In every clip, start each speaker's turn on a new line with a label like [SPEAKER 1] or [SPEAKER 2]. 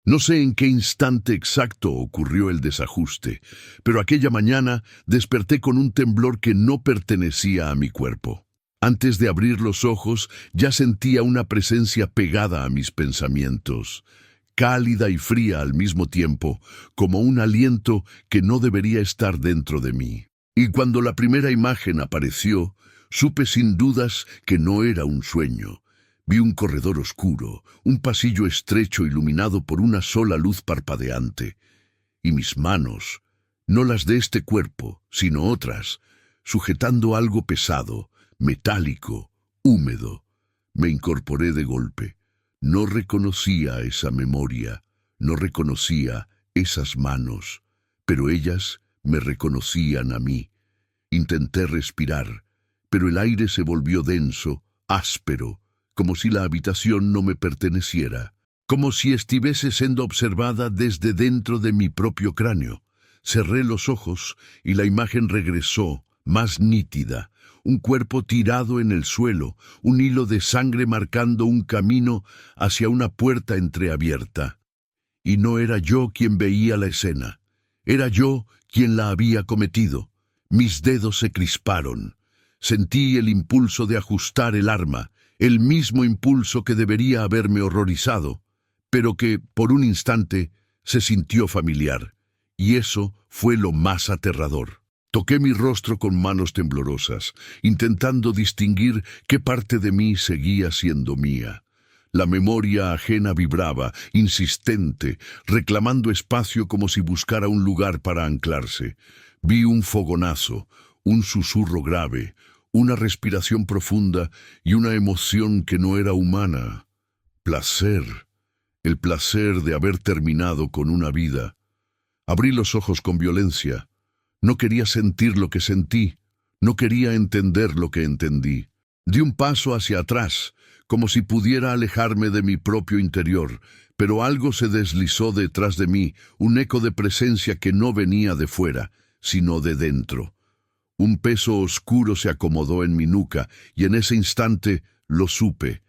[SPEAKER 1] No sé en qué instante exacto ocurrió el desajuste, pero aquella mañana desperté con un temblor que no pertenecía a mi cuerpo. Antes de abrir los ojos, ya sentía una presencia pegada a mis pensamientos, cálida y fría al mismo tiempo, como un aliento que no debería estar dentro de mí. Y cuando la primera imagen apareció, supe sin dudas que no era un sueño. Vi un corredor oscuro, un pasillo estrecho iluminado por una sola luz parpadeante, y mis manos, no las de este cuerpo, sino otras, sujetando algo pesado, metálico, húmedo. Me incorporé de golpe. No reconocía esa memoria, no reconocía esas manos, pero ellas me reconocían a mí. Intenté respirar, pero el aire se volvió denso, áspero, como si la habitación no me perteneciera, como si estuviese siendo observada desde dentro de mi propio cráneo. Cerré los ojos y la imagen regresó, más nítida, un cuerpo tirado en el suelo, un hilo de sangre marcando un camino hacia una puerta entreabierta. Y no era yo quien veía la escena, era yo quien la había cometido. Mis dedos se crisparon. Sentí el impulso de ajustar el arma, el mismo impulso que debería haberme horrorizado, pero que, por un instante, se sintió familiar, y eso fue lo más aterrador. Toqué mi rostro con manos temblorosas, intentando distinguir qué parte de mí seguía siendo mía. La memoria ajena vibraba, insistente, reclamando espacio como si buscara un lugar para anclarse. Vi un fogonazo, un susurro grave, una respiración profunda y una emoción que no era humana. Placer, el placer de haber terminado con una vida. Abrí los ojos con violencia. No quería sentir lo que sentí, no quería entender lo que entendí. Di un paso hacia atrás, como si pudiera alejarme de mi propio interior, pero algo se deslizó detrás de mí, un eco de presencia que no venía de fuera, sino de dentro. Un peso oscuro se acomodó en mi nuca, y en ese instante lo supe.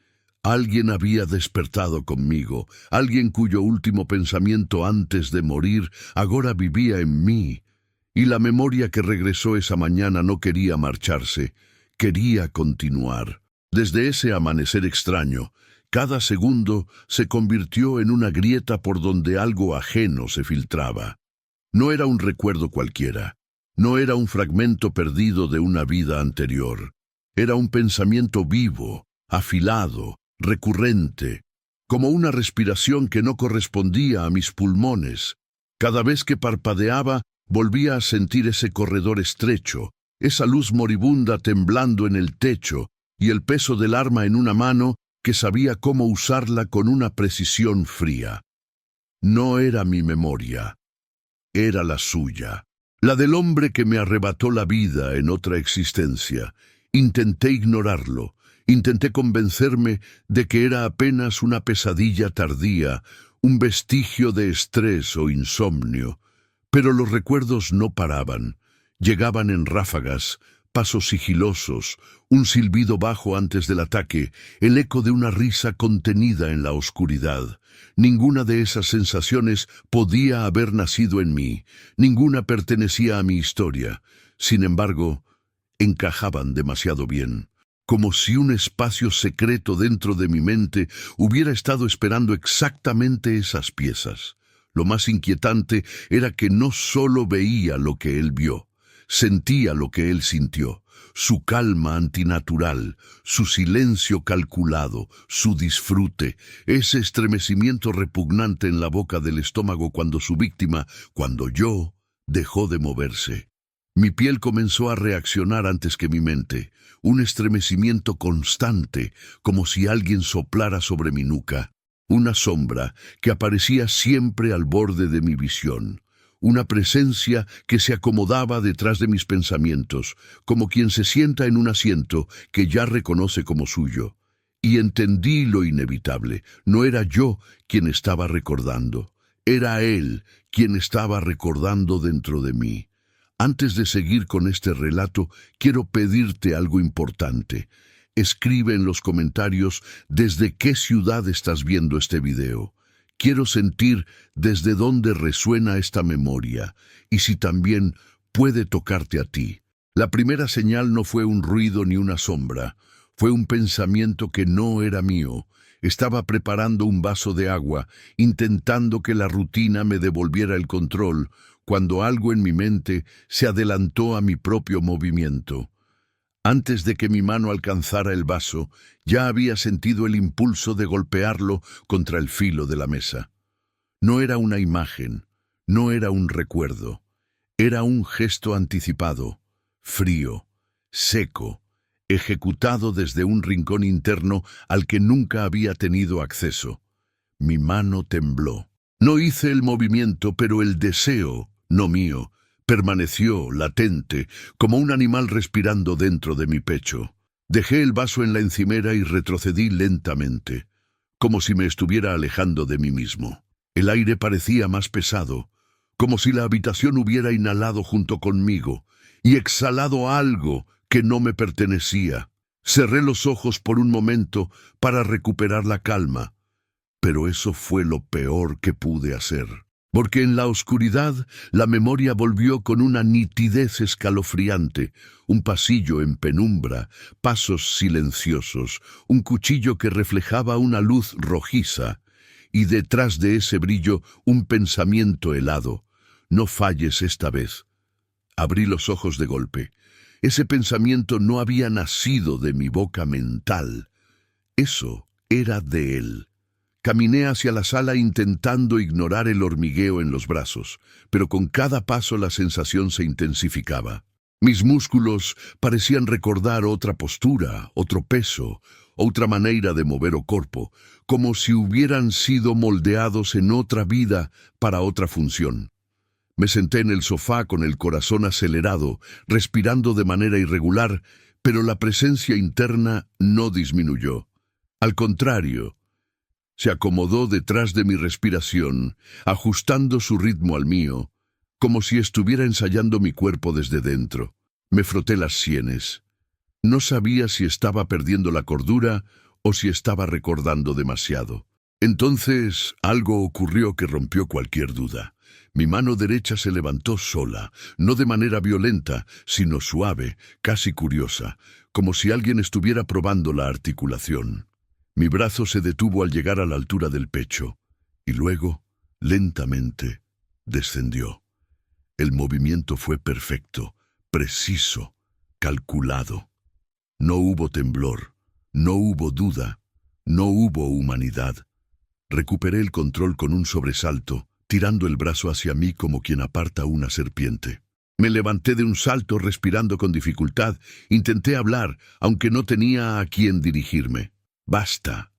[SPEAKER 1] Alguien había despertado conmigo, alguien cuyo último pensamiento antes de morir ahora vivía en mí. Y la memoria que regresó esa mañana no quería marcharse, quería continuar. Desde ese amanecer extraño, cada segundo se convirtió en una grieta por donde algo ajeno se filtraba. No era un recuerdo cualquiera, no era un fragmento perdido de una vida anterior. Era un pensamiento vivo, afilado, recurrente, como una respiración que no correspondía a mis pulmones. Cada vez que parpadeaba, volvía a sentir ese corredor estrecho, esa luz moribunda temblando en el techo y el peso del arma en una mano que sabía cómo usarla con una precisión fría. No era mi memoria, era la suya, la del hombre que me arrebató la vida en otra existencia. Intenté ignorarlo, intenté convencerme de que era apenas una pesadilla tardía, un vestigio de estrés o insomnio. Pero los recuerdos no paraban, llegaban en ráfagas, pasos sigilosos, un silbido bajo antes del ataque, el eco de una risa contenida en la oscuridad. Ninguna de esas sensaciones podía haber nacido en mí, ninguna pertenecía a mi historia. Sin embargo, encajaban demasiado bien, como si un espacio secreto dentro de mi mente hubiera estado esperando exactamente esas piezas. Lo más inquietante era que no solo veía lo que él vio, sentía lo que él sintió, su calma antinatural, su silencio calculado, su disfrute, ese estremecimiento repugnante en la boca del estómago cuando su víctima, cuando yo, dejó de moverse. Mi piel comenzó a reaccionar antes que mi mente, un estremecimiento constante, como si alguien soplara sobre mi nuca. Una sombra que aparecía siempre al borde de mi visión, una presencia que se acomodaba detrás de mis pensamientos, como quien se sienta en un asiento que ya reconoce como suyo. Y entendí lo inevitable, no era yo quien estaba recordando, era él quien estaba recordando dentro de mí. Antes de seguir con este relato, quiero pedirte algo importante. Escribe en los comentarios desde qué ciudad estás viendo este video. quiero sentir desde dónde resuena esta memoria y si también puede tocarte a ti. La primera señal no fue un ruido ni una sombra, fue un pensamiento que no era mío. Estaba preparando un vaso de agua, intentando que la rutina me devolviera el control, cuando algo en mi mente se adelantó a mi propio movimiento. Antes de que mi mano alcanzara el vaso, ya había sentido el impulso de golpearlo contra el filo de la mesa. No era una imagen, no era un recuerdo, era un gesto anticipado, frío, seco, ejecutado desde un rincón interno al que nunca había tenido acceso. Mi mano tembló. No hice el movimiento, pero el deseo, no mío, permaneció latente, como un animal respirando dentro de mi pecho. Dejé el vaso en la encimera y retrocedí lentamente, como si me estuviera alejando de mí mismo. El aire parecía más pesado, como si la habitación hubiera inhalado junto conmigo y exhalado algo que no me pertenecía. Cerré los ojos por un momento para recuperar la calma, pero eso fue lo peor que pude hacer. Porque en la oscuridad la memoria volvió con una nitidez escalofriante, un pasillo en penumbra, pasos silenciosos, un cuchillo que reflejaba una luz rojiza, y detrás de ese brillo un pensamiento helado. No falles esta vez. Abrí los ojos de golpe. Ese pensamiento no había nacido de mi boca mental. Eso era de él. Caminé hacia la sala intentando ignorar el hormigueo en los brazos, pero con cada paso la sensación se intensificaba. Mis músculos parecían recordar otra postura, otro peso, otra manera de mover o cuerpo, como si hubieran sido moldeados en otra vida para otra función. Me senté en el sofá con el corazón acelerado, respirando de manera irregular, pero la presencia interna no disminuyó. Al contrario, se acomodó detrás de mi respiración, ajustando su ritmo al mío, como si estuviera ensayando mi cuerpo desde dentro. Me froté las sienes. No sabía si estaba perdiendo la cordura o si estaba recordando demasiado. Entonces algo ocurrió que rompió cualquier duda. Mi mano derecha se levantó sola, no de manera violenta, sino suave, casi curiosa, como si alguien estuviera probando la articulación. Mi brazo se detuvo al llegar a la altura del pecho, y luego, lentamente, descendió. El movimiento fue perfecto, preciso, calculado. No hubo temblor, no hubo duda, no hubo humanidad. Recuperé el control con un sobresalto, tirando el brazo hacia mí como quien aparta una serpiente. Me levanté de un salto respirando con dificultad. Intenté hablar, aunque no tenía a quién dirigirme. «Basta»,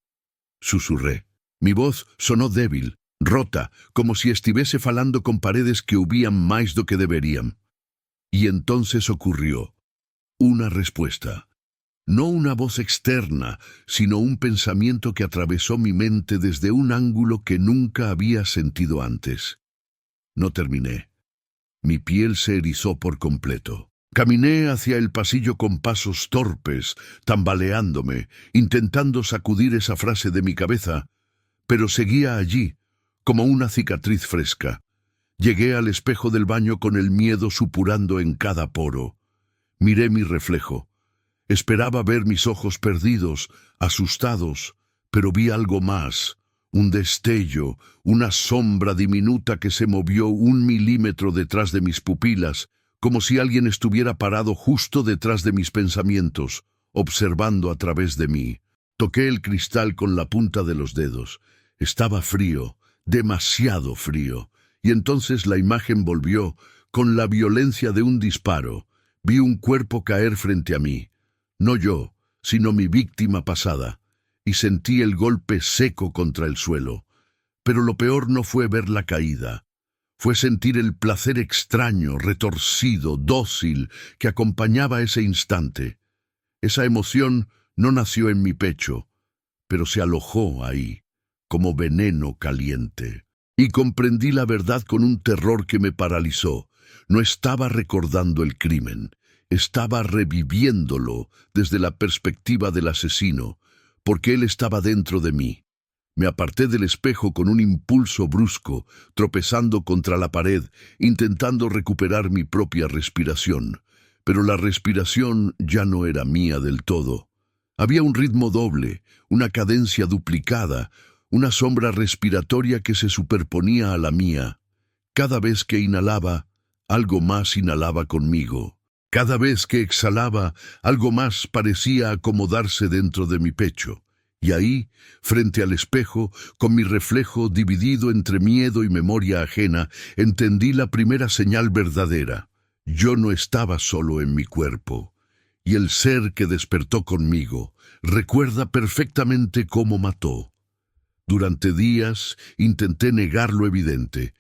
[SPEAKER 1] susurré. Mi voz sonó débil, rota, como si estuviese falando con paredes que huían más do que deberían. Y entonces ocurrió una respuesta. No una voz externa, sino un pensamiento que atravesó mi mente desde un ángulo que nunca había sentido antes. No terminé. Mi piel se erizó por completo. Caminé hacia el pasillo con pasos torpes, tambaleándome, intentando sacudir esa frase de mi cabeza, pero seguía allí, como una cicatriz fresca. Llegué al espejo del baño con el miedo supurando en cada poro. Miré mi reflejo. Esperaba ver mis ojos perdidos, asustados, pero vi algo más, un destello, una sombra diminuta que se movió 1 milímetro detrás de mis pupilas, como si alguien estuviera parado justo detrás de mis pensamientos, observando a través de mí. Toqué el cristal con la punta de los dedos. Estaba frío, demasiado frío, y entonces la imagen volvió, con la violencia de un disparo. Vi un cuerpo caer frente a mí. No yo, sino mi víctima pasada, y sentí el golpe seco contra el suelo. Pero lo peor no fue ver la caída. Fue sentir el placer extraño, retorcido, dócil, que acompañaba ese instante. Esa emoción no nació en mi pecho, pero se alojó ahí, como veneno caliente. Y comprendí la verdad con un terror que me paralizó. No estaba recordando el crimen, estaba reviviéndolo desde la perspectiva del asesino, porque él estaba dentro de mí. Me aparté del espejo con un impulso brusco, tropezando contra la pared, intentando recuperar mi propia respiración. Pero la respiración ya no era mía del todo. Había un ritmo doble, una cadencia duplicada, una sombra respiratoria que se superponía a la mía. Cada vez que inhalaba, algo más inhalaba conmigo. Cada vez que exhalaba, algo más parecía acomodarse dentro de mi pecho. Y ahí, frente al espejo, con mi reflejo dividido entre miedo y memoria ajena, entendí la primera señal verdadera. Yo no estaba solo en mi cuerpo. Y el ser que despertó conmigo recuerda perfectamente cómo mató. Durante días intenté negar lo evidente.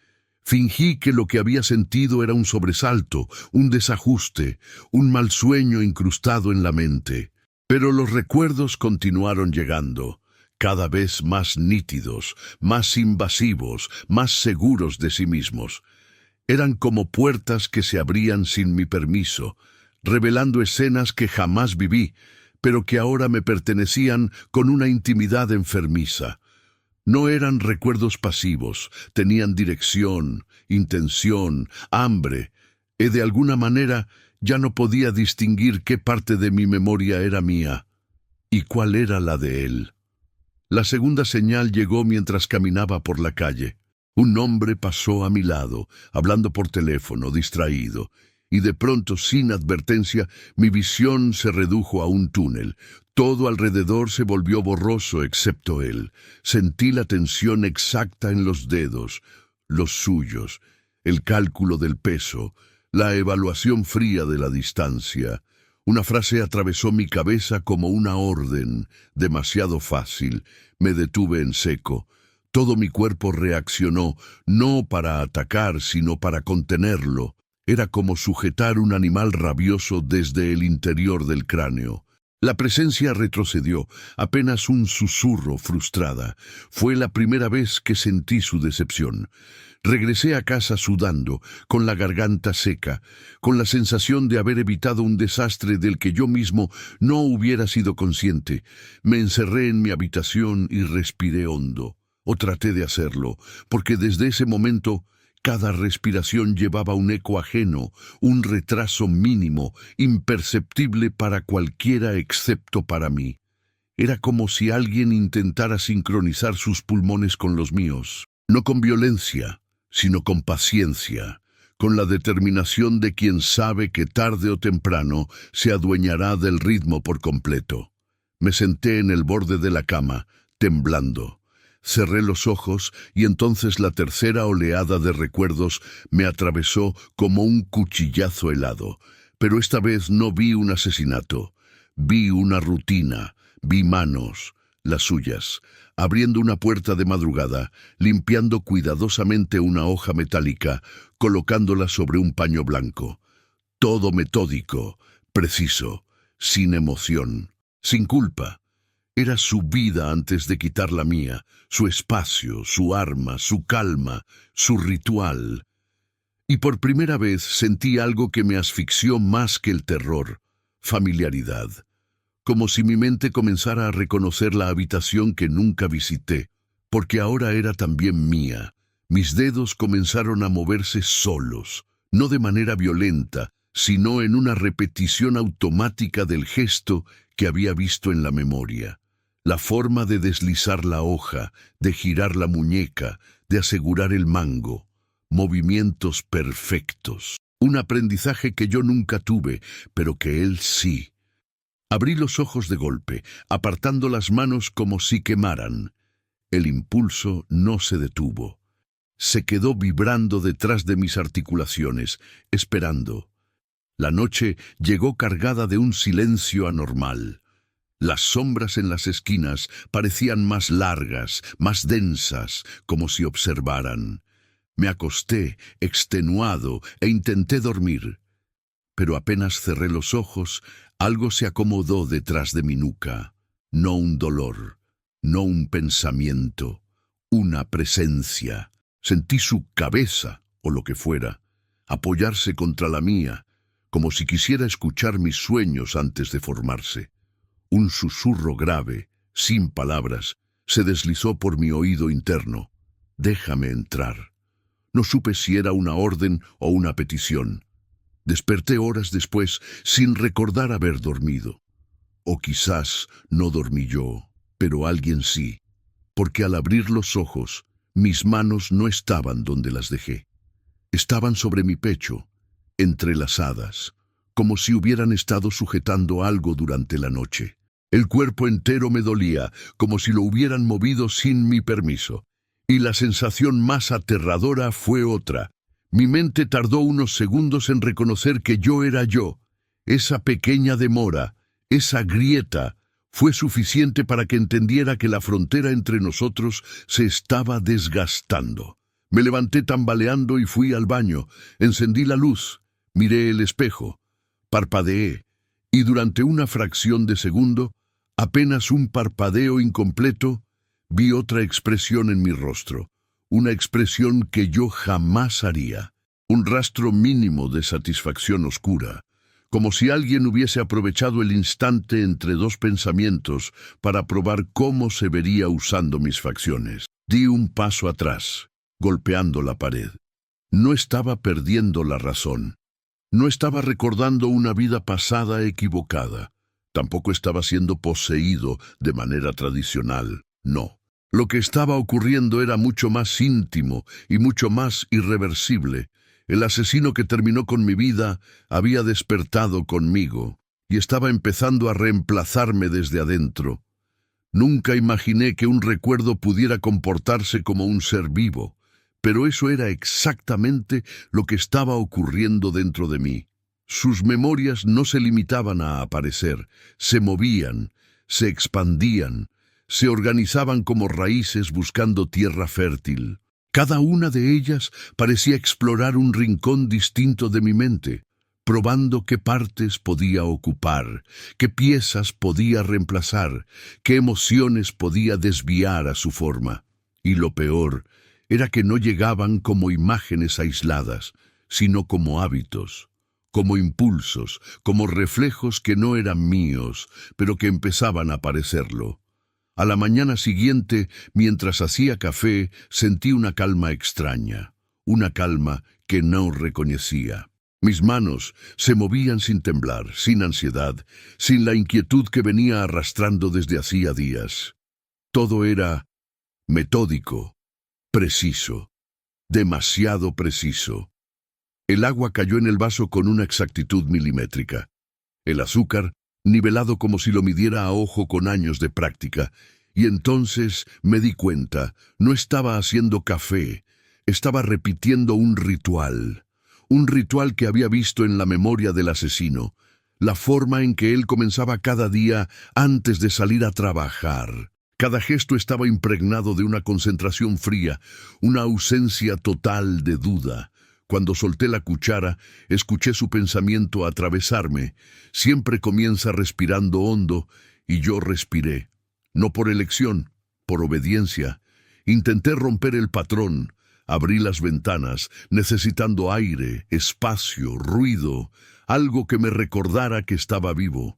[SPEAKER 1] Fingí que lo que había sentido era un sobresalto, un desajuste, un mal sueño incrustado en la mente. Pero los recuerdos continuaron llegando, cada vez más nítidos, más invasivos, más seguros de sí mismos. Eran como puertas que se abrían sin mi permiso, revelando escenas que jamás viví, pero que ahora me pertenecían con una intimidad enfermiza. No eran recuerdos pasivos, tenían dirección, intención, hambre, y de alguna manera ya no podía distinguir qué parte de mi memoria era mía y cuál era la de él. La segunda señal llegó mientras caminaba por la calle. Un hombre pasó a mi lado, hablando por teléfono, distraído, y de pronto, sin advertencia, mi visión se redujo a un túnel. Todo alrededor se volvió borroso excepto él. Sentí la tensión exacta en los dedos, los suyos, el cálculo del peso, la evaluación fría de la distancia. Una frase atravesó mi cabeza como una orden, demasiado fácil. Me detuve en seco. Todo mi cuerpo reaccionó, no para atacar, sino para contenerlo. Era como sujetar un animal rabioso desde el interior del cráneo. La presencia retrocedió, apenas un susurro frustrada. Fue la primera vez que sentí su decepción. Regresé a casa sudando, con la garganta seca, con la sensación de haber evitado un desastre del que yo mismo no hubiera sido consciente. Me encerré en mi habitación y respiré hondo. O traté de hacerlo, porque desde ese momento cada respiración llevaba un eco ajeno, un retraso mínimo, imperceptible para cualquiera excepto para mí. Era como si alguien intentara sincronizar sus pulmones con los míos, no con violencia, sino con paciencia, con la determinación de quien sabe que tarde o temprano se adueñará del ritmo por completo. Me senté en el borde de la cama, temblando. Cerré los ojos y entonces la tercera oleada de recuerdos me atravesó como un cuchillazo helado. Pero esta vez no vi un asesinato. Vi una rutina, vi manos, las suyas, abriendo una puerta de madrugada, limpiando cuidadosamente una hoja metálica, colocándola sobre un paño blanco. Todo metódico, preciso, sin emoción, sin culpa. Era su vida antes de quitar la mía, su espacio, su arma, su calma, su ritual. Y por primera vez sentí algo que me asfixió más que el terror, familiaridad. Como si mi mente comenzara a reconocer la habitación que nunca visité, porque ahora era también mía. Mis dedos comenzaron a moverse solos, no de manera violenta, sino en una repetición automática del gesto que había visto en la memoria. La forma de deslizar la hoja, de girar la muñeca, de asegurar el mango. Movimientos perfectos. Un aprendizaje que yo nunca tuve, pero que él sí. Abrí los ojos de golpe, apartando las manos como si quemaran. El impulso no se detuvo. Se quedó vibrando detrás de mis articulaciones, esperando. La noche llegó cargada de un silencio anormal. Las sombras en las esquinas parecían más largas, más densas, como si observaran. Me acosté, extenuado, e intenté dormir. Pero apenas cerré los ojos, algo se acomodó detrás de mi nuca. No un dolor, no un pensamiento, una presencia. Sentí su cabeza, o lo que fuera, apoyarse contra la mía, como si quisiera escuchar mis sueños antes de formarse. Un susurro grave, sin palabras, se deslizó por mi oído interno. «Déjame entrar». No supe si era una orden o una petición. Desperté horas después sin recordar haber dormido. O quizás no dormí yo, pero alguien sí, porque al abrir los ojos, mis manos no estaban donde las dejé. Estaban sobre mi pecho, entrelazadas, como si hubieran estado sujetando algo durante la noche. El cuerpo entero me dolía, como si lo hubieran movido sin mi permiso. Y la sensación más aterradora fue otra. Mi mente tardó unos segundos en reconocer que yo era yo. Esa pequeña demora, esa grieta, fue suficiente para que entendiera que la frontera entre nosotros se estaba desgastando. Me levanté tambaleando y fui al baño. Encendí la luz, miré el espejo, parpadeé, y durante una fracción de segundo, apenas un parpadeo incompleto, vi otra expresión en mi rostro, una expresión que yo jamás haría, un rastro mínimo de satisfacción oscura, como si alguien hubiese aprovechado el instante entre dos pensamientos para probar cómo se vería usando mis facciones. Di un paso atrás, golpeando la pared. No estaba perdiendo la razón. No estaba recordando una vida pasada equivocada. Tampoco estaba siendo poseído de manera tradicional. No. Lo que estaba ocurriendo era mucho más íntimo y mucho más irreversible. El asesino que terminó con mi vida había despertado conmigo y estaba empezando a reemplazarme desde adentro. Nunca imaginé que un recuerdo pudiera comportarse como un ser vivo, pero eso era exactamente lo que estaba ocurriendo dentro de mí. Sus memorias no se limitaban a aparecer, se movían, se expandían, se organizaban como raíces buscando tierra fértil. Cada una de ellas parecía explorar un rincón distinto de mi mente, probando qué partes podía ocupar, qué piezas podía reemplazar, qué emociones podía desviar a su forma. Y lo peor era que no llegaban como imágenes aisladas, sino como hábitos, como impulsos, como reflejos que no eran míos, pero que empezaban a parecerlo. A la mañana siguiente, mientras hacía café, sentí una calma extraña, una calma que no reconocía. Mis manos se movían sin temblar, sin ansiedad, sin la inquietud que venía arrastrando desde hacía días. Todo era metódico, preciso, demasiado preciso. El agua cayó en el vaso con una exactitud milimétrica. El azúcar, nivelado como si lo midiera a ojo con años de práctica, y entonces me di cuenta, no estaba haciendo café, estaba repitiendo un ritual que había visto en la memoria del asesino, la forma en que él comenzaba cada día antes de salir a trabajar. Cada gesto estaba impregnado de una concentración fría, una ausencia total de duda. Cuando solté la cuchara, escuché su pensamiento atravesarme. Siempre comienza respirando hondo, y yo respiré. No por elección, por obediencia. Intenté romper el patrón. Abrí las ventanas, necesitando aire, espacio, ruido, algo que me recordara que estaba vivo.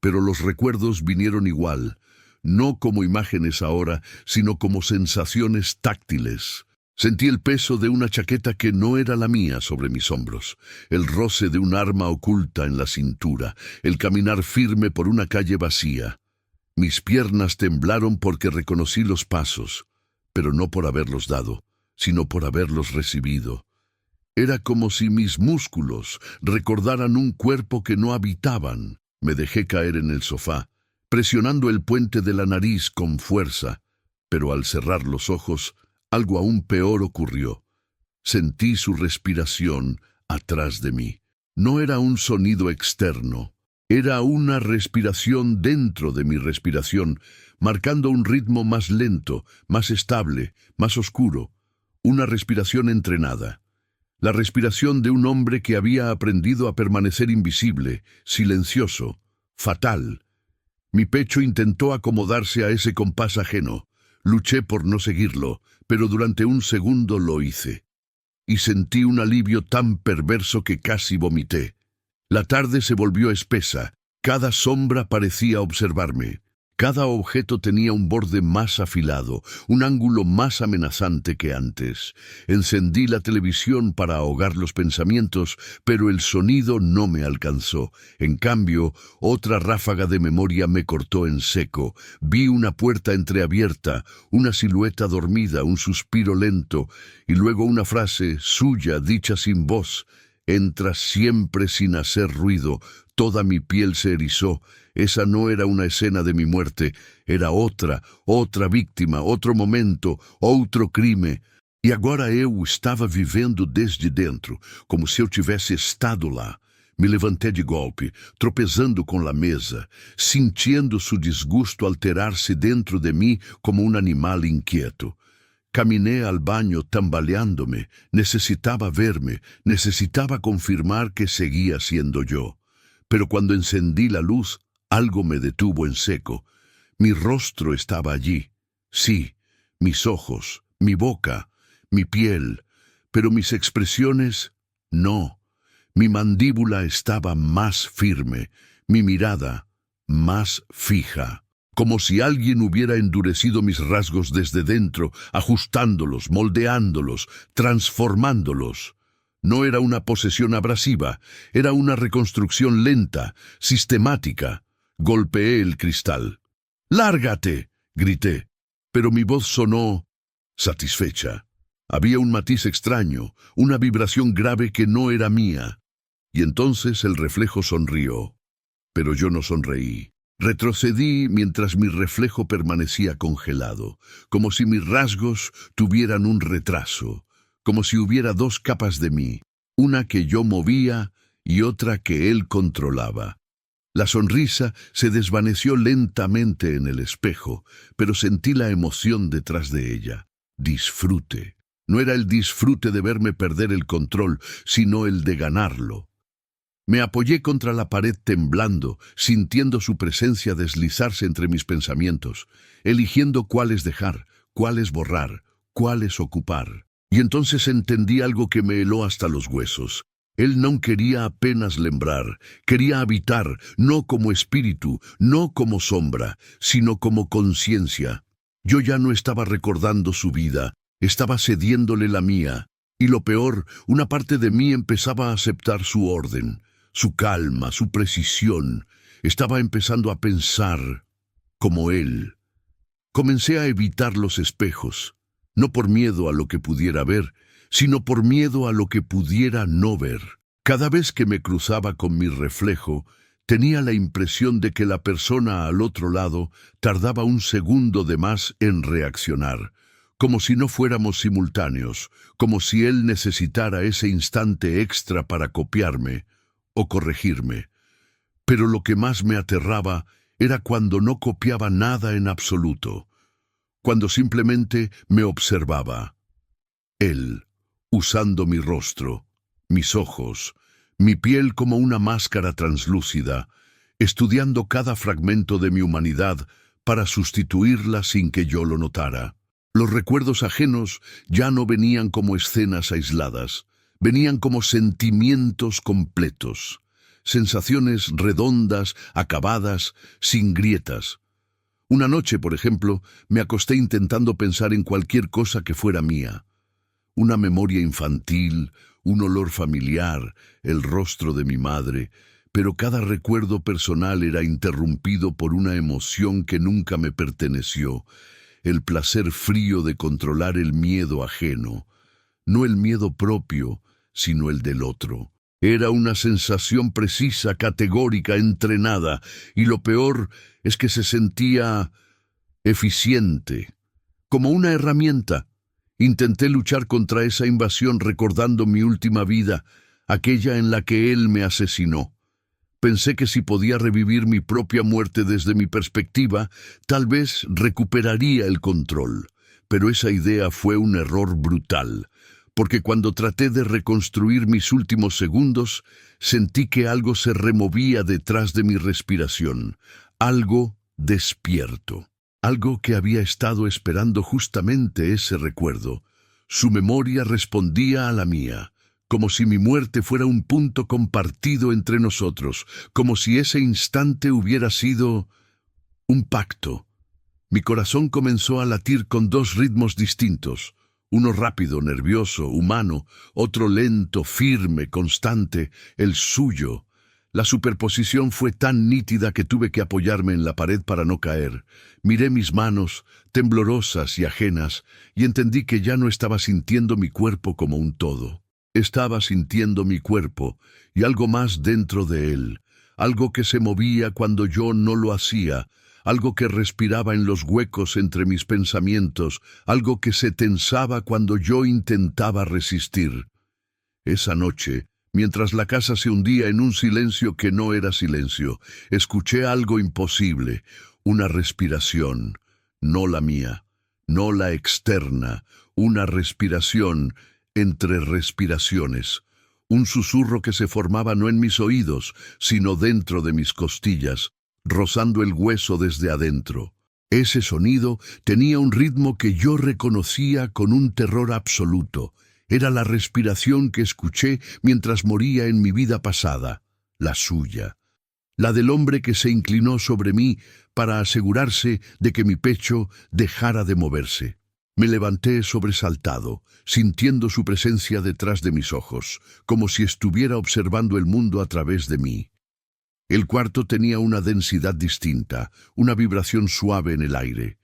[SPEAKER 1] Pero los recuerdos vinieron igual, no como imágenes ahora, sino como sensaciones táctiles. Sentí el peso de una chaqueta que no era la mía sobre mis hombros, el roce de un arma oculta en la cintura, el caminar firme por una calle vacía. Mis piernas temblaron porque reconocí los pasos, pero no por haberlos dado, sino por haberlos recibido. Era como si mis músculos recordaran un cuerpo que no habitaban. Me dejé caer en el sofá, presionando el puente de la nariz con fuerza, pero al cerrar los ojos, algo aún peor ocurrió. Sentí su respiración atrás de mí. No era un sonido externo, era una respiración dentro de mi respiración, marcando un ritmo más lento, más estable, más oscuro. Una respiración entrenada. La respiración de un hombre que había aprendido a permanecer invisible, silencioso, fatal. Mi pecho intentó acomodarse a ese compás ajeno. Luché por no seguirlo, pero durante un segundo lo hice. Y sentí un alivio tan perverso que casi vomité. La tarde se volvió espesa. Cada sombra parecía observarme. Cada objeto tenía un borde más afilado, un ángulo más amenazante que antes. Encendí la televisión para ahogar los pensamientos, pero el sonido no me alcanzó. En cambio, otra ráfaga de memoria me cortó en seco. Vi una puerta entreabierta, una silueta dormida, un suspiro lento, y luego una frase suya dicha sin voz. Entra siempre sin hacer ruido. Toda mi piel se erizó. Esa no era una escena de mi muerte, era otra víctima, outro momento, outro crime. E agora eu estava vivendo desde dentro, como se eu tivesse estado lá. Me levantei de golpe, tropezando com a mesa, sentindo seu desgosto alterar-se dentro de mim como um animal inquieto. Caminé al baño tambaleándome, necesitaba verme, necesitaba confirmar que seguía siendo yo. Pero cuando encendí la luz, algo me detuvo en seco. Mi rostro estaba allí. Sí, mis ojos, mi boca, mi piel, pero mis expresiones, no. Mi mandíbula estaba más firme, mi mirada más fija. Como si alguien hubiera endurecido mis rasgos desde dentro, ajustándolos, moldeándolos, transformándolos. No era una posesión abrasiva, era una reconstrucción lenta, sistemática. Golpeé el cristal. ¡Lárgate!, grité, pero mi voz sonó satisfecha. Había un matiz extraño, una vibración grave que no era mía. Y entonces el reflejo sonrió, pero yo no sonreí. Retrocedí mientras mi reflejo permanecía congelado, como si mis rasgos tuvieran un retraso, como si hubiera dos capas de mí, una que yo movía y otra que él controlaba. La sonrisa se desvaneció lentamente en el espejo, pero sentí la emoción detrás de ella. Disfrute. No era el disfrute de verme perder el control, sino el de ganarlo. Me apoyé contra la pared temblando, sintiendo su presencia deslizarse entre mis pensamientos, eligiendo cuáles dejar, cuáles borrar, cuáles ocupar. Y entonces entendí algo que me heló hasta los huesos. Él no quería apenas lembrar, quería habitar, no como espíritu, no como sombra, sino como conciencia. Yo ya no estaba recordando su vida, estaba cediéndole la mía. Y lo peor, una parte de mí empezaba a aceptar su orden, su calma, su precisión. Estaba empezando a pensar como él. Comencé a evitar los espejos, no por miedo a lo que pudiera ver, sino por miedo a lo que pudiera no ver. Cada vez que me cruzaba con mi reflejo, tenía la impresión de que la persona al otro lado tardaba un segundo de más en reaccionar, como si no fuéramos simultáneos, como si él necesitara ese instante extra para copiarme o corregirme. Pero lo que más me aterraba era cuando no copiaba nada en absoluto, cuando simplemente me observaba. Él, usando mi rostro, mis ojos, mi piel como una máscara translúcida, estudiando cada fragmento de mi humanidad para sustituirla sin que yo lo notara. Los recuerdos ajenos ya no venían como escenas aisladas, venían como sentimientos completos, sensaciones redondas, acabadas, sin grietas. Una noche, por ejemplo, me acosté intentando pensar en cualquier cosa que fuera mía. Una memoria infantil, un olor familiar, el rostro de mi madre, pero cada recuerdo personal era interrumpido por una emoción que nunca me perteneció, el placer frío de controlar el miedo ajeno, no el miedo propio, sino el del otro. Era una sensación precisa, categórica, entrenada, y lo peor es que se sentía eficiente, como una herramienta. Intenté luchar contra esa invasión recordando mi última vida, aquella en la que él me asesinó. Pensé que si podía revivir mi propia muerte desde mi perspectiva, tal vez recuperaría el control. Pero esa idea fue un error brutal, porque cuando traté de reconstruir mis últimos segundos, sentí que algo se removía detrás de mi respiración, algo despierto. Algo que había estado esperando justamente ese recuerdo. Su memoria respondía a la mía, como si mi muerte fuera un punto compartido entre nosotros, como si ese instante hubiera sido Un pacto. Mi corazón comenzó a latir con dos ritmos distintos, uno rápido, nervioso, humano, otro lento, firme, constante, el suyo. La superposición fue tan nítida que tuve que apoyarme en la pared para no caer. Miré mis manos, temblorosas y ajenas, y entendí que ya no estaba sintiendo mi cuerpo como un todo. Estaba sintiendo mi cuerpo y algo más dentro de él, algo que se movía cuando yo no lo hacía, algo que respiraba en los huecos entre mis pensamientos, algo que se tensaba cuando yo intentaba resistir. Esa noche, mientras la casa se hundía en un silencio que no era silencio, escuché algo imposible, una respiración, no la mía, no la externa, una respiración entre respiraciones, un susurro que se formaba no en mis oídos, sino dentro de mis costillas, rozando el hueso desde adentro. Ese sonido tenía un ritmo que yo reconocía con un terror absoluto. Era la respiración que escuché mientras moría en mi vida pasada, la suya, la del hombre que se inclinó sobre mí para asegurarse de que mi pecho dejara de moverse. Me levanté sobresaltado, sintiendo su presencia detrás de mis ojos, como si estuviera observando el mundo a través de mí. El cuarto tenía una densidad distinta, una vibración suave en el aire,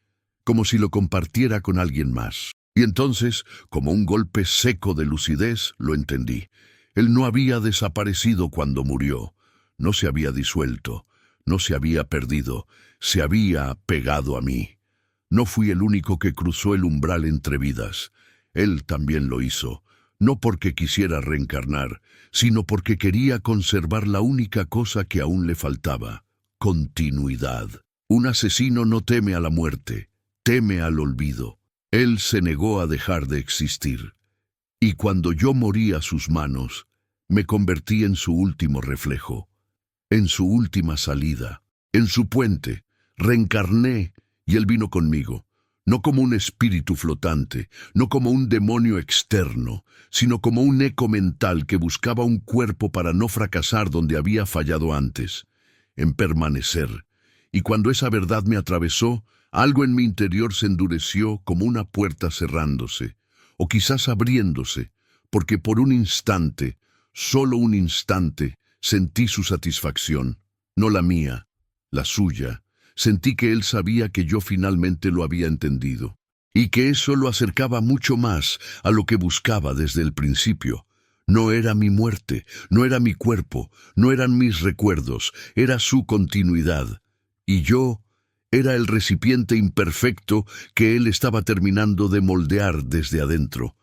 [SPEAKER 1] como si lo compartiera con alguien más. Y entonces, como un golpe seco de lucidez, lo entendí. Él no había desaparecido cuando murió, no se había disuelto, no se había perdido, se había pegado a mí. No fui el único que cruzó el umbral entre vidas. Él también lo hizo, no porque quisiera reencarnar, sino porque quería conservar la única cosa que aún le faltaba: continuidad. Un asesino no teme a la muerte, teme al olvido. Él se negó a dejar de existir. Y cuando yo morí a sus manos, me convertí en su último reflejo, en su última salida, en su puente. Reencarné y él vino conmigo, no como un espíritu flotante, no como un demonio externo, sino como un eco mental que buscaba un cuerpo para no fracasar donde había fallado antes, en permanecer. Y cuando esa verdad me atravesó, algo en mi interior se endureció como una puerta cerrándose, o quizás abriéndose, porque por un instante, solo un instante, sentí su satisfacción, no la mía, la suya. Sentí que él sabía que yo finalmente lo había entendido, y que eso lo acercaba mucho más a lo que buscaba desde el principio. No era mi muerte, no era mi cuerpo, no eran mis recuerdos, era su continuidad. Y yo era el recipiente imperfecto que él estaba terminando de moldear desde adentro.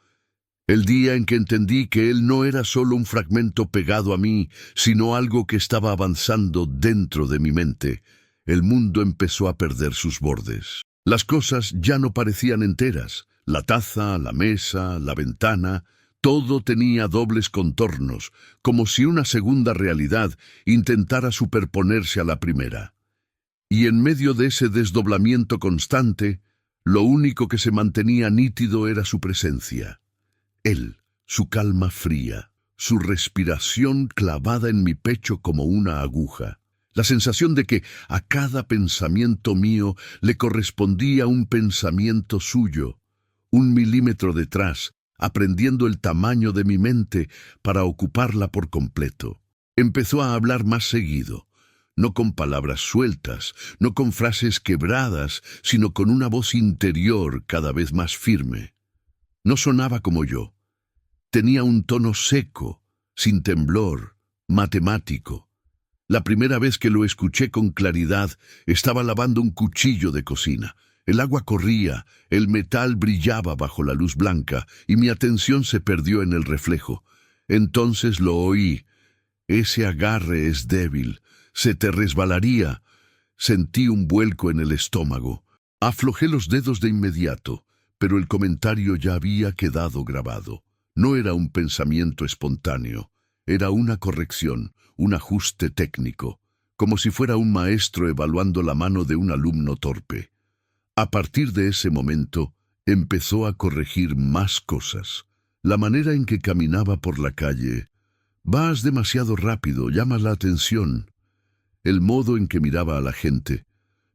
[SPEAKER 1] El día en que entendí que él no era solo un fragmento pegado a mí, sino algo que estaba avanzando dentro de mi mente, el mundo empezó a perder sus bordes. Las cosas ya no parecían enteras. La taza, la mesa, la ventana, todo tenía dobles contornos, como si una segunda realidad intentara superponerse a la primera. Y en medio de ese desdoblamiento constante, lo único que se mantenía nítido era su presencia. Él, su calma fría, su respiración clavada en mi pecho como una aguja. La sensación de que a cada pensamiento mío le correspondía un pensamiento suyo, 1 milímetro detrás, aprendiendo el tamaño de mi mente para ocuparla por completo. Empezó a hablar más seguido, no con palabras sueltas, no con frases quebradas, sino con una voz interior cada vez más firme. No sonaba como yo. Tenía un tono seco, sin temblor, matemático. La primera vez que lo escuché con claridad, estaba lavando un cuchillo de cocina. El agua corría, el metal brillaba bajo la luz blanca, y mi atención se perdió en el reflejo. Entonces lo oí. Ese agarre es débil, se te resbalaría. Sentí un vuelco en el estómago. Aflojé los dedos de inmediato, pero el comentario ya había quedado grabado. No era un pensamiento espontáneo, era una corrección, un ajuste técnico, como si fuera un maestro evaluando la mano de un alumno torpe. A partir de ese momento, empezó a corregir más cosas. La manera en que caminaba por la calle. Vas demasiado rápido, llamas la atención. El modo en que miraba a la gente.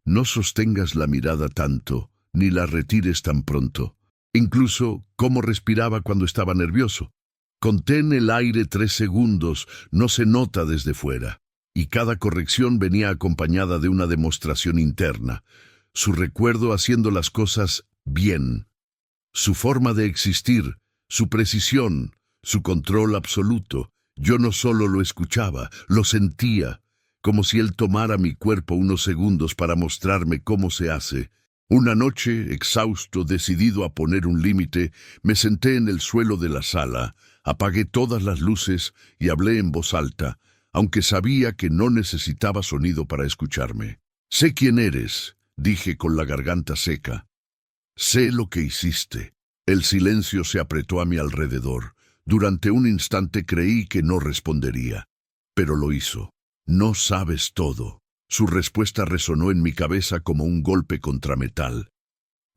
[SPEAKER 1] No sostengas la mirada tanto, ni la retires tan pronto. Incluso cómo respiraba cuando estaba nervioso. Contén el aire 3 segundos, no se nota desde fuera. Y cada corrección venía acompañada de una demostración interna. Su recuerdo haciendo las cosas bien. Su forma de existir, su precisión, su control absoluto. Yo no solo lo escuchaba, lo sentía, como si él tomara mi cuerpo unos segundos para mostrarme cómo se hace. Una noche, exhausto, decidido a poner un límite, me senté en el suelo de la sala, apagué todas las luces y hablé en voz alta, aunque sabía que no necesitaba sonido para escucharme. «Sé quién eres», dije con la garganta seca. «Sé lo que hiciste». El silencio se apretó a mi alrededor. Durante un instante creí que no respondería, pero lo hizo. «No sabes todo». Su respuesta resonó en mi cabeza como un golpe contra metal.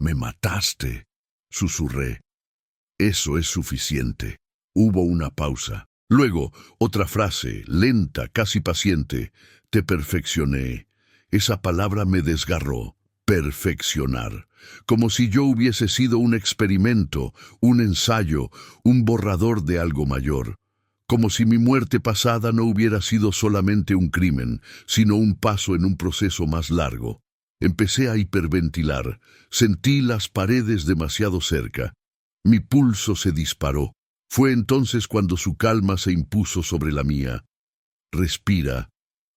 [SPEAKER 1] «Me mataste», susurré. «Eso es suficiente». Hubo una pausa. Luego, otra frase, lenta, casi paciente. «Te perfeccioné». Esa palabra me desgarró. Perfeccionar. Como si yo hubiese sido un experimento, un ensayo, un borrador de algo mayor. Como si mi muerte pasada no hubiera sido solamente un crimen, sino un paso en un proceso más largo. Empecé a hiperventilar. Sentí las paredes demasiado cerca. Mi pulso se disparó. Fue entonces cuando su calma se impuso sobre la mía. «Respira.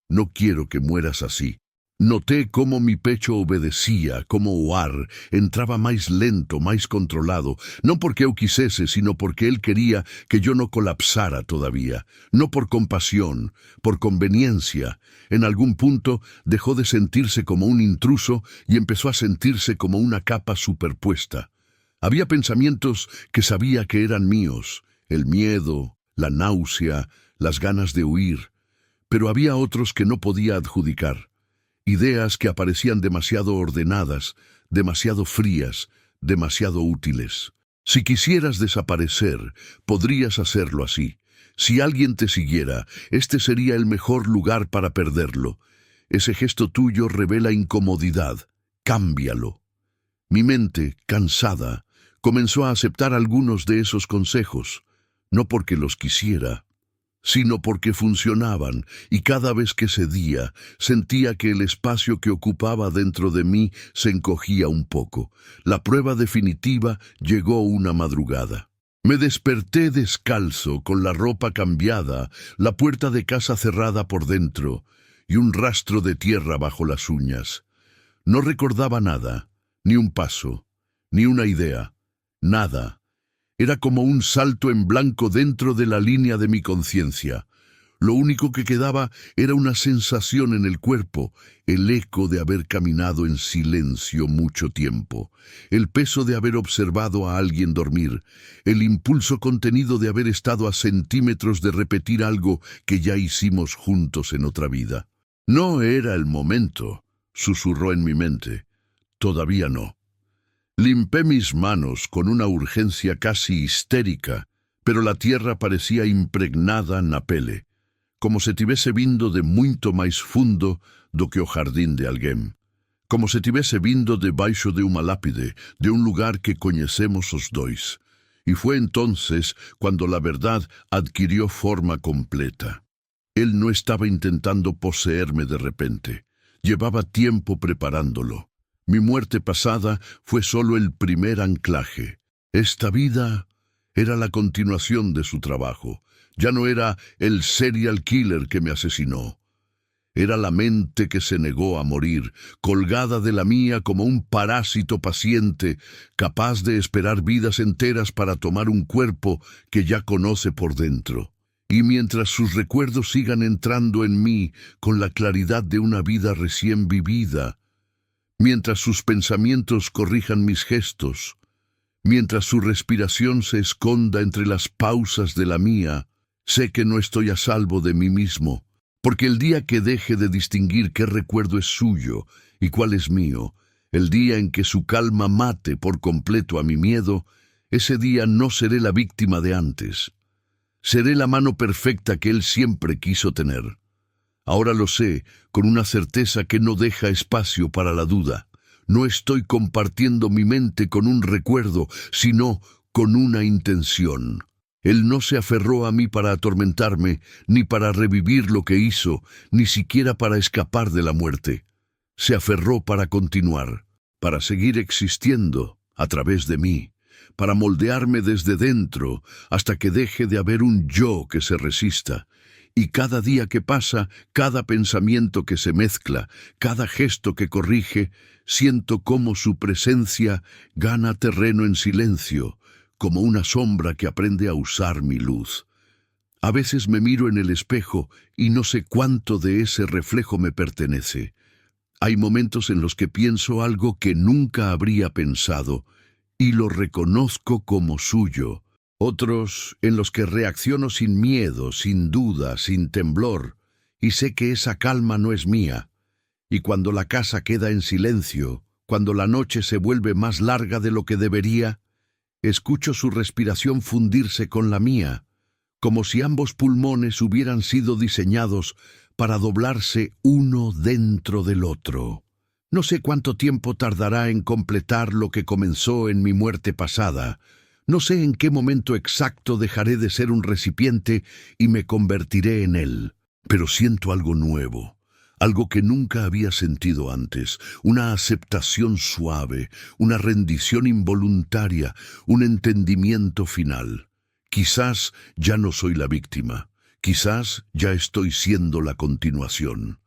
[SPEAKER 1] No quiero que mueras así». Noté cómo mi pecho obedecía, cómo o ar entraba más lento, más controlado, no porque eu quisese, sino porque él quería que yo no colapsara todavía, no por compasión, por conveniencia. En algún punto dejó de sentirse como un intruso y empezó a sentirse como una capa superpuesta. Había pensamientos que sabía que eran míos, el miedo, la náusea, las ganas de huir, pero había otros que no podía adjudicar. Ideas que aparecían demasiado ordenadas, demasiado frías, demasiado útiles. Si quisieras desaparecer, podrías hacerlo así. Si alguien te siguiera, este sería el mejor lugar para perderlo. Ese gesto tuyo revela incomodidad. Cámbialo. Mi mente, cansada, comenzó a aceptar algunos de esos consejos, no porque los quisiera, sino porque funcionaban, y cada vez que cedía, sentía que el espacio que ocupaba dentro de mí se encogía un poco. La prueba definitiva llegó una madrugada. Me desperté descalzo, con la ropa cambiada, la puerta de casa cerrada por dentro, y un rastro de tierra bajo las uñas. No recordaba nada, ni un paso, ni una idea, nada. Era como un salto en blanco dentro de la línea de mi conciencia. Lo único que quedaba era una sensación en el cuerpo, el eco de haber caminado en silencio mucho tiempo, el peso de haber observado a alguien dormir, el impulso contenido de haber estado a centímetros de repetir algo que ya hicimos juntos en otra vida. «No era el momento», susurró en mi mente. «Todavía no». Limpé mis manos con una urgencia casi histérica, pero la tierra parecía impregnada na pele, como se tivese vindo de muito máis fundo do que o jardín de alguén, como se tivese vindo debaixo de unha lápide, de un lugar que coñecemos os dois. Y fue entonces cuando la verdad adquirió forma completa. Él no estaba intentando poseerme de repente, llevaba tiempo preparándolo. Mi muerte pasada fue solo el primer anclaje. Esta vida era la continuación de su trabajo. Ya no era el serial killer que me asesinó. Era la mente que se negó a morir, colgada de la mía como un parásito paciente, capaz de esperar vidas enteras para tomar un cuerpo que ya conoce por dentro. Y mientras sus recuerdos sigan entrando en mí con la claridad de una vida recién vivida, mientras sus pensamientos corrijan mis gestos, mientras su respiración se esconda entre las pausas de la mía, sé que no estoy a salvo de mí mismo, porque el día que deje de distinguir qué recuerdo es suyo y cuál es mío, el día en que su calma mate por completo a mi miedo, ese día no seré la víctima de antes. Seré la mano perfecta que él siempre quiso tener. Ahora lo sé, con una certeza que no deja espacio para la duda. No estoy compartiendo mi mente con un recuerdo, sino con una intención. Él no se aferró a mí para atormentarme, ni para revivir lo que hizo, ni siquiera para escapar de la muerte. Se aferró para continuar, para seguir existiendo a través de mí, para moldearme desde dentro hasta que deje de haber un yo que se resista. Y cada día que pasa, cada pensamiento que se mezcla, cada gesto que corrige, siento cómo su presencia gana terreno en silencio, como una sombra que aprende a usar mi luz. A veces me miro en el espejo y no sé cuánto de ese reflejo me pertenece. Hay momentos en los que pienso algo que nunca habría pensado y lo reconozco como suyo. Otros en los que reacciono sin miedo, sin duda, sin temblor, y sé que esa calma no es mía. Y cuando la casa queda en silencio, cuando la noche se vuelve más larga de lo que debería, escucho su respiración fundirse con la mía, como si ambos pulmones hubieran sido diseñados para doblarse uno dentro del otro. No sé cuánto tiempo tardará en completar lo que comenzó en mi muerte pasada. No sé en qué momento exacto dejaré de ser un recipiente y me convertiré en él. Pero siento algo nuevo, algo que nunca había sentido antes, una aceptación suave, una rendición involuntaria, un entendimiento final. Quizás ya no soy la víctima, quizás ya estoy siendo la continuación.